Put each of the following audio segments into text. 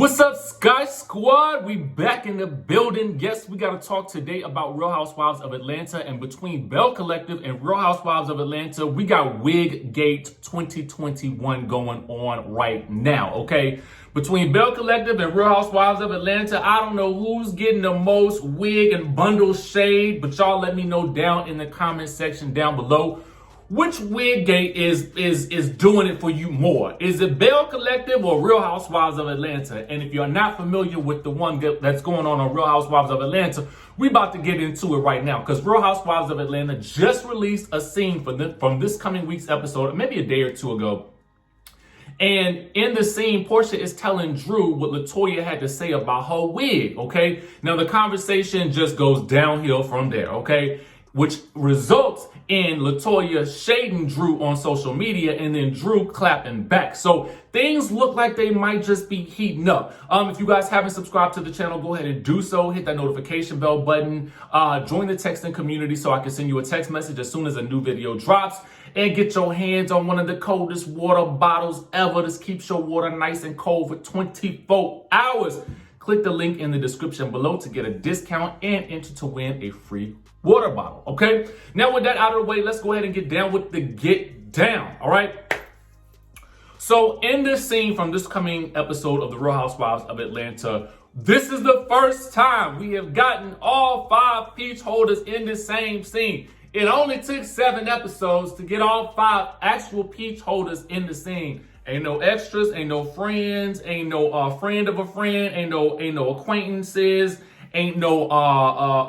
What's up, Skye Squad? We back in the building. Yes, we got to talk today about Real Housewives of Atlanta. And between Belle Collective and Real Housewives of Atlanta, we got Wig Gate 2021 going on right now, okay? Between Belle Collective and Real Housewives of Atlanta, I don't know who's getting the most wig and bundle shade, but y'all let me know down in the comment section down below. Which wig gate is doing it for you more? Is it Belle Collective or Real Housewives of Atlanta? And if you're not familiar with the one that's going on Real Housewives of Atlanta, we about to get into it right now because Real Housewives of Atlanta just released a scene from this coming week's episode, maybe a day or two ago. And in the scene, Porsha is telling Drew what LATOYA had to say about her wig, okay? Now, the conversation just goes downhill from there, okay? Which results in LATOYA shading Drew on social media and then Drew clapping back. So things look like they might just be heating up. If you guys haven't subscribed to the channel, go ahead and do so. Hit that notification bell button. Join the texting community so I can send you a text message as soon as a new video drops. And get your hands on one of the coldest water bottles ever. This keeps your water nice and cold for 24 hours. Click the link in the description below to get a discount and enter to win a free water bottle, okay? Now with that out of the way, let's go ahead and get down with the get down, all right? So in this scene from this coming episode of the Real Housewives of Atlanta, this is the first time we have gotten all 5 peach holders in the same scene. It only took 7 episodes to get all 5 actual peach holders in the scene. Ain't no extras, ain't no friends, ain't no friend of a friend, ain't no acquaintances, ain't no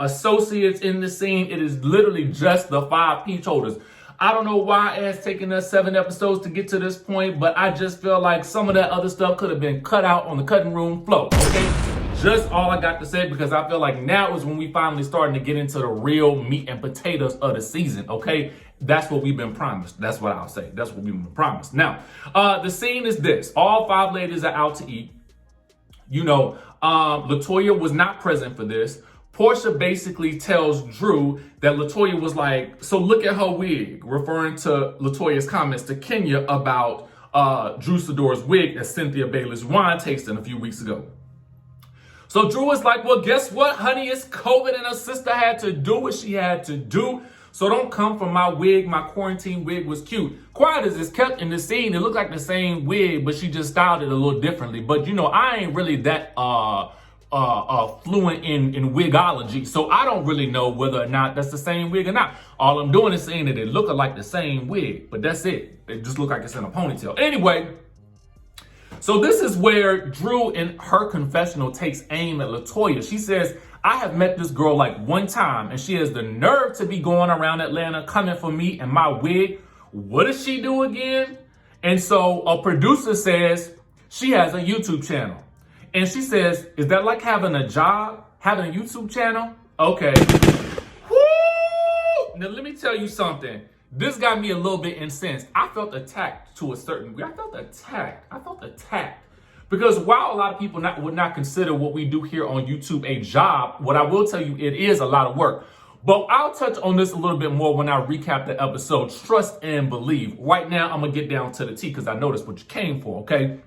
associates in the scene. It is literally just the 5 peach holders. I don't know why it has taken us 7 episodes to get to this point, but I just feel like some of that other stuff could have been cut out on the cutting room floor, okay? Just all I got to say, because I feel like now is when we finally starting to get into the real meat and potatoes of the season, okay? That's what we've been promised. That's what I'll say. That's what we've been promised. Now, the scene is this. All 5 ladies are out to eat. You know, LATOYA was not present for this. Porsha basically tells Drew that LATOYA was like, so look at her wig, referring to LATOYA's comments to Kenya about Drew Sidora's wig that Cynthia Bailey's wine tasting a few weeks ago. So Drew was like, well, guess what, honey? It's COVID and her sister had to do what she had to do. So don't come for my wig. My quarantine wig was cute. Quiet as it's kept in the scene, it looked like the same wig, but she just styled it a little differently. But you know, I ain't really that fluent in wigology, so I don't really know whether or not that's the same wig or not. All I'm doing is saying that it looked like the same wig, but that's it. It just looked like it's in a ponytail. Anyway, so this is where Drew in her confessional takes aim at LATOYA. She says, I have met this girl like one time and she has the nerve to be going around Atlanta coming for me and my wig. What does she do again? And so a producer says she has a YouTube channel. And she says, is that like having a job? Having a YouTube channel? Okay. Woo! Now let me tell you something. This got me a little bit incensed. I felt attacked to a certain degree. I felt attacked. Because while a lot of people would not consider what we do here on YouTube a job, what I will tell you, it is a lot of work. But I'll touch on this a little bit more when I recap the episode. Trust and believe. Right now, I'm going to get down to the T because I know that's what you came for, okay?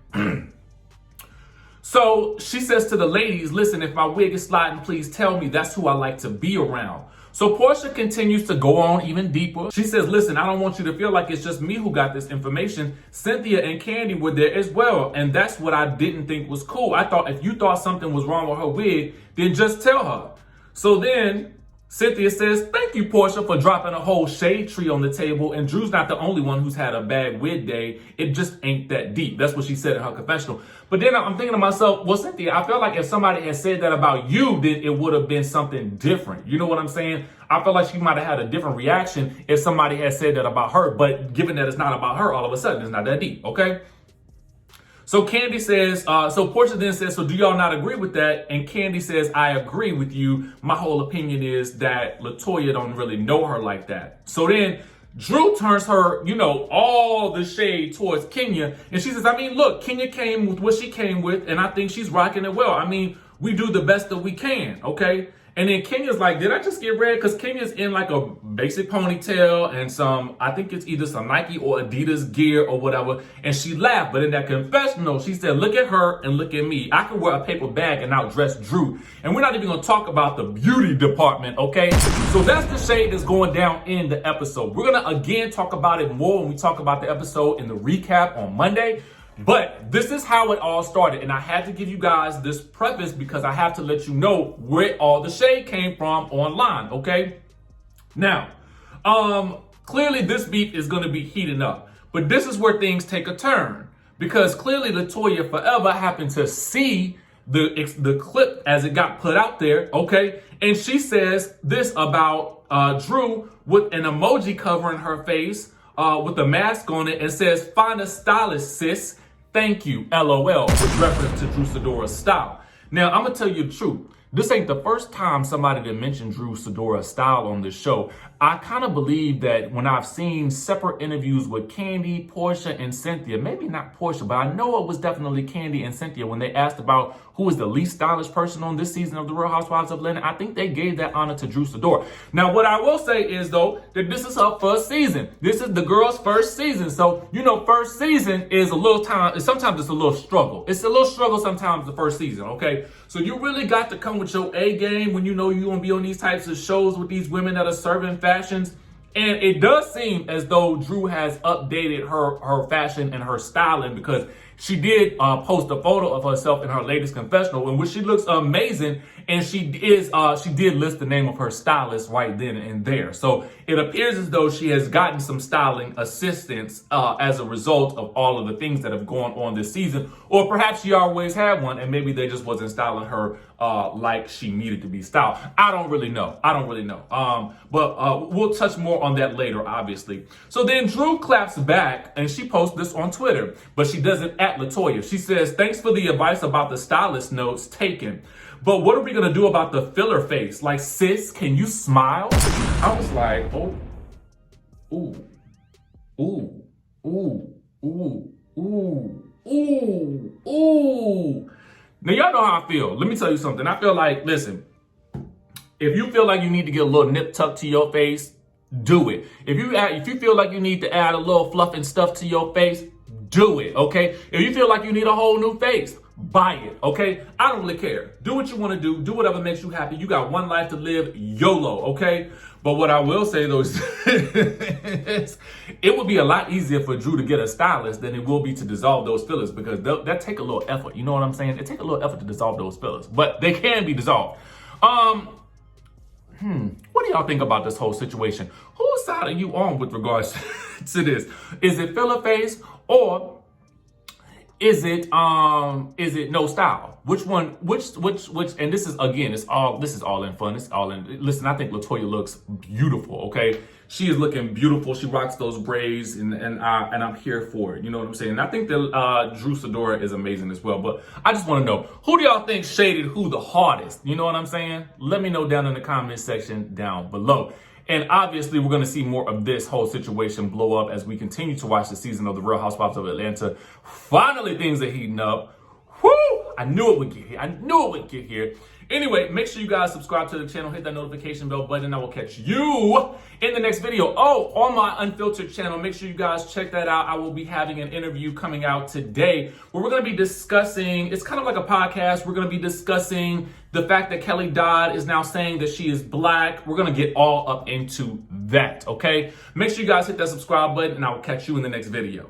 So she says to the ladies, listen, if my wig is sliding, please tell me. That's who I like to be around. So Porsha continues to go on even deeper. She says, listen, I don't want you to feel like it's just me who got this information. Cynthia and Kandi were there as well. And that's what I didn't think was cool. I thought if you thought something was wrong with her wig, then just tell her. So then Cynthia says, thank you, Porsha, for dropping a whole shade tree on the table. And Drew's not the only one who's had a bad wig day. It just ain't that deep. That's what she said in her confessional. But then I'm thinking to myself, well, Cynthia, I feel like if somebody had said that about you, then it would have been something different. You know what I'm saying? I feel like she might have had a different reaction if somebody had said that about her. But given that it's not about her, all of a sudden, it's not that deep, okay? So Kandi says, so Porsha then says, so do y'all not agree with that? And Kandi says, I agree with you. My whole opinion is that LATOYA don't really know her like that. So then Drew turns her, you know, all the shade towards Kenya. And she says, I mean, look, Kenya came with what she came with, and I think she's rocking it well. I mean, we do the best that we can, okay? And then Kenya's like, did I just get red? Because Kenya's in like a basic ponytail and some, I think it's either some Nike or Adidas gear or whatever. And she laughed. But in that confessional, she said, look at her and look at me. I can wear a paper bag and outdress Drew. And we're not even going to talk about the beauty department, okay? So that's the shade that's going down in the episode. We're going to again talk about it more when we talk about the episode in the recap on Monday. But this is how it all started. And I had to give you guys this preface because I have to let you know where all the shade came from online, okay? Now, clearly this beef is going to be heating up. But this is where things take a turn. Because clearly LATOYA forever happened to see the clip as it got put out there, okay? And she says this about Drew with an emoji covering her face with a mask on it and says, find a stylist, sis. Thank you, LOL, with reference to Drew Sidora's style. Now, I'm going to tell you the truth. This ain't the first time somebody that mentioned Drew Sidora's style on this show. I kind of believe that when I've seen separate interviews with Kandi, Porsha, and Cynthia, maybe not Porsha, but I know it was definitely Kandi and Cynthia when they asked about who was the least stylish person on this season of The Real Housewives of Atlanta. I think they gave that honor to Drew Sidora. Now, what I will say is, though, that this is her first season. This is the girl's first season. So, you know, first season is a little time. Sometimes it's a little struggle. It's a little struggle sometimes the first season, okay? So you really got to come with your A game when you know you're going to be on these types of shows with these women that are serving fashions. And it does seem as though Drew has updated her fashion and her styling because she did post a photo of herself in her latest confessional in which she looks amazing. And she did list the name of her stylist right then and there. So it appears as though she has gotten some styling assistance as a result of all of the things that have gone on this season. Or perhaps she always had one and maybe they just wasn't styling her like she needed to be styled. I don't really know. But we'll touch more on that later, obviously. So then Drew claps back and she posts this on Twitter, but she doesn't at LATOYA. She says, thanks for the advice about the stylist notes taken. But what are we going to do about the filler face? Like, sis, can you smile? I was like, oh, ooh, ooh, ooh, ooh, ooh, ooh, ooh. Now, y'all know how I feel. Let me tell you something. I feel like, listen, if you feel like you need to get a little nip tuck to your face, do it. If you feel like you need to add a little fluff and stuff to your face, do it, okay? If you feel like you need a whole new face, buy it, okay? I don't really care. Do what you want to do. Do whatever makes you happy. You got one life to live. YOLO, okay? But what I will say, though, is it would be a lot easier for Drew to get a stylist than it will be to dissolve those fillers because that take a little effort. You know what I'm saying? It take a little effort to dissolve those fillers, but they can be dissolved. What do y'all think about this whole situation? Whose side are you on with regards to this? Is it filler face or is it no style? Which one, and this is, again, this is all in fun. It's all in, listen, I think LATOYA looks beautiful, okay? She is looking beautiful. She rocks those braids and I'm here for it. You know what I'm saying? And I think that Drew Sidora is amazing as well. But I just want to know, who do y'all think shaded who the hardest? You know what I'm saying? Let me know down in the comment section down below. And obviously, we're going to see more of this whole situation blow up as we continue to watch the season of The Real Housewives of Atlanta. Finally, things are heating up. Woo! I knew it would get here. I knew it would get here. Anyway, make sure you guys subscribe to the channel, hit that notification bell button, and I will catch you in the next video. Oh, on my Unfiltered channel, make sure you guys check that out. I will be having an interview coming out today where we're going to be discussing, it's kind of like a podcast. We're going to be discussing the fact that Kelly Dodd is now saying that she is black. We're going to get all up into that, okay? Make sure you guys hit that subscribe button, and I will catch you in the next video.